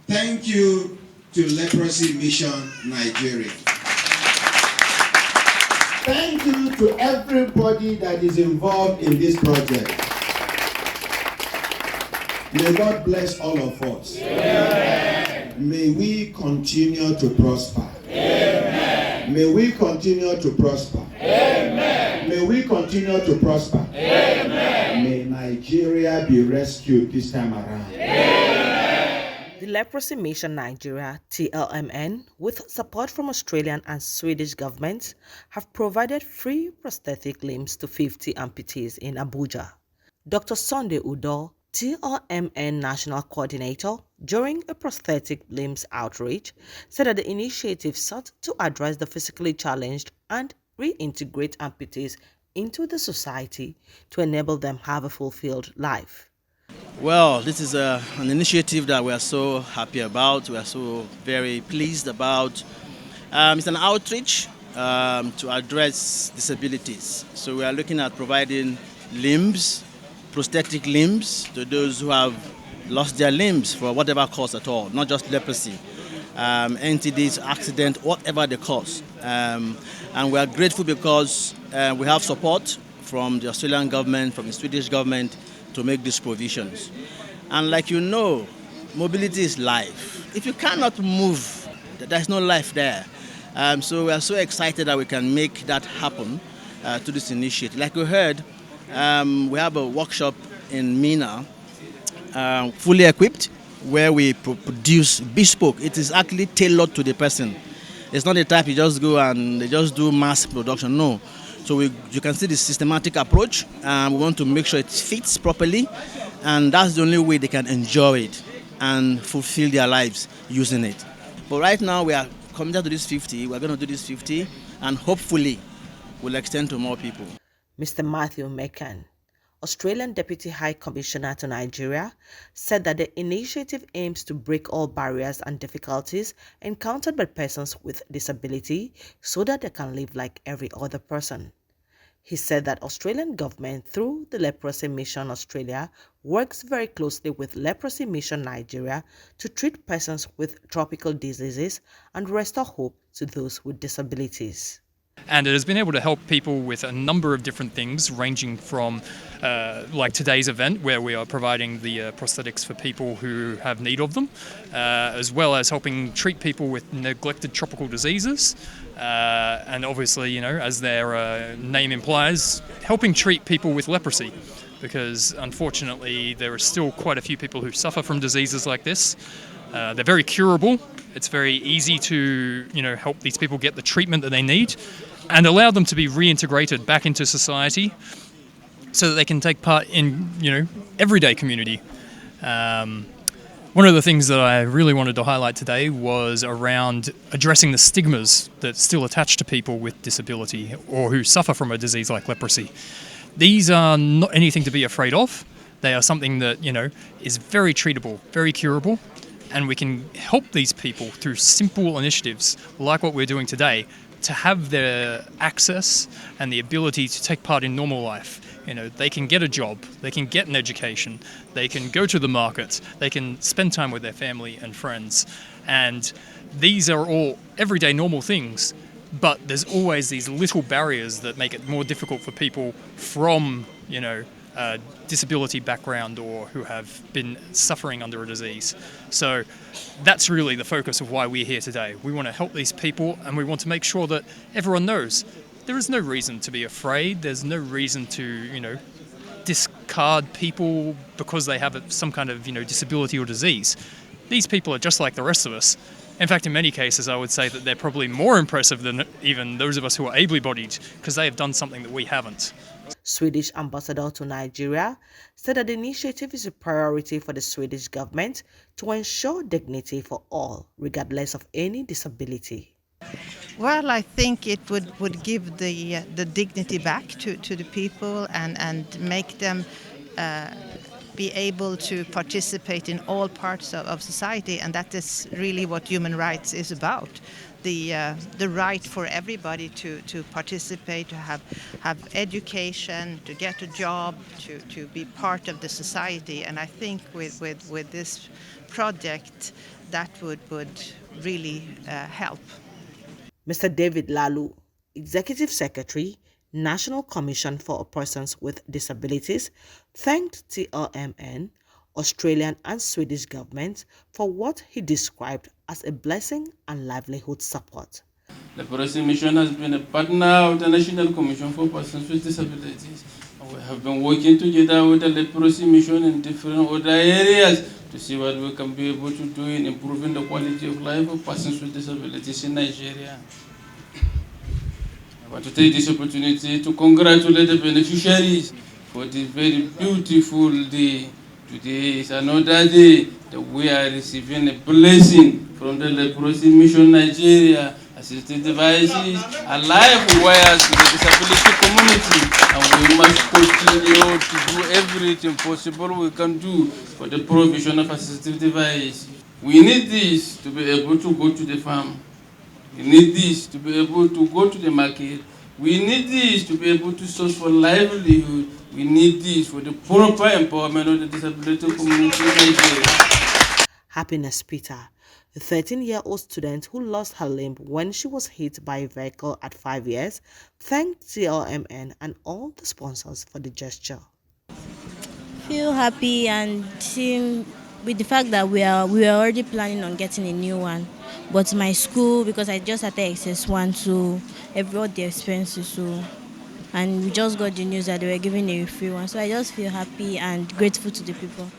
Thank you to Leprosy Mission Nigeria. Thank you to everybody that is involved in this project. May God bless all of us. Amen. May we continue to prosper. Amen. May we continue to prosper. Amen. May we continue to prosper. Amen. May Nigeria be rescued this time around. The Leprosy Mission Nigeria, TLMN, with support from Australian and Swedish governments, have provided free prosthetic limbs to 50 amputees in Abuja. Dr. Sunday Udo, TLMN National Coordinator, during a prosthetic limbs outreach, said that the initiative sought to address the physically challenged and reintegrate amputees into the society to enable them have a fulfilled life. Well, this is an initiative that we are so happy about, we are so very pleased about. It's an outreach to address disabilities. So we are looking at providing limbs, prosthetic limbs, to those who have lost their limbs for whatever cause at all, not just leprosy, NTDs, accident, whatever the cause. And we are grateful because we have support from the Australian government, from the Swedish government, to make these provisions. And like you know, mobility is life. If you cannot move, there's no life there. So we are so excited that we can make that happen to this initiative. Like we heard, we have a workshop in Mina, fully equipped, where we produce bespoke. It is actually tailored to the person. It's not the type you just go and they just do mass production, no. So you can see the systematic approach. We want to make sure it fits properly, and that's the only way they can enjoy it and fulfill their lives using it. But right now we are committed to this 50. We're going to do this 50, and hopefully we'll extend to more people. Mr. Matthew Mekan, Australian Deputy High Commissioner to Nigeria, said that the initiative aims to break all barriers and difficulties encountered by persons with disability so that they can live like every other person. He said that Australian government, through the Leprosy Mission Australia, works very closely with Leprosy Mission Nigeria to treat persons with tropical diseases and restore hope to those with disabilities. And it has been able to help people with a number of different things, ranging from like today's event, where we are providing the prosthetics for people who have need of them, as well as helping treat people with neglected tropical diseases. And obviously, you know, as their name implies, helping treat people with leprosy, because unfortunately there are still quite a few people who suffer from diseases like this. They're very curable. It's very easy to, you know, help these people get the treatment that they need and allow them to be reintegrated back into society so that they can take part in, you know, everyday community. One of the things that I really wanted to highlight today was around addressing the stigmas that still attach to people with disability or who suffer from a disease like leprosy. These are not anything to be afraid of. They are something that, you know, is very treatable, very curable, and we can help these people through simple initiatives like what we're doing today to have their access and the ability to take part in normal life. You know, they can get a job, they can get an education, they can go to the market, they can spend time with their family and friends. And these are all everyday normal things, but there's always these little barriers that make it more difficult for people from, you know, a disability background or who have been suffering under a disease. So that's really the focus of why we're here today. We want to help these people, and we want to make sure that everyone knows there is no reason to be afraid. There's no reason to, you know, discard people because they have some kind of, you know, disability or disease. These people are just like the rest of us. In fact, in many cases, I would say that they're probably more impressive than even those of us who are able-bodied, because they have done something that we haven't. Swedish ambassador to Nigeria said that the initiative is a priority for the Swedish government to ensure dignity for all, regardless of any disability. Well, I think it would give the dignity back to the people and make them be able to participate in all parts of society, and that is really what human rights is about. The right for everybody to participate, to have education, to get a job, to be part of the society. And I think with this project that would really help. Mr. David Lalu, Executive Secretary, National Commission for Persons with Disabilities, thanked TLMN, Australian and Swedish governments for what he described as a blessing and livelihood support. The Leprosy Mission has been a partner of the National Commission for Persons with Disabilities. We have been working together with the Leprosy Mission in different other areas to see what we can be able to do in improving the quality of life of persons with disabilities in Nigeria. I want to take this opportunity to congratulate the beneficiaries for this very beautiful day. Today is another day that we are receiving a blessing from the Leprosy Mission Nigeria, assistive devices, and life wires to the disability community. And we must continue to do everything possible we can do for the provision of assistive device. We need this to be able to go to the farm. We need this to be able to go to the market. We need this to be able to source for livelihood. We need this for the proper empowerment of the disability community in Nigeria. Happiness Peter, a 13-year-old student who lost her limb when she was hit by a vehicle at 5 years, thanked TLMN and all the sponsors for the gesture. Feel happy and seeing with the fact that we were already planning on getting a new one, but my school, because I just had the XS1, so all the expenses, so and we just got the news that they were giving a free one, so I just feel happy and grateful to the people.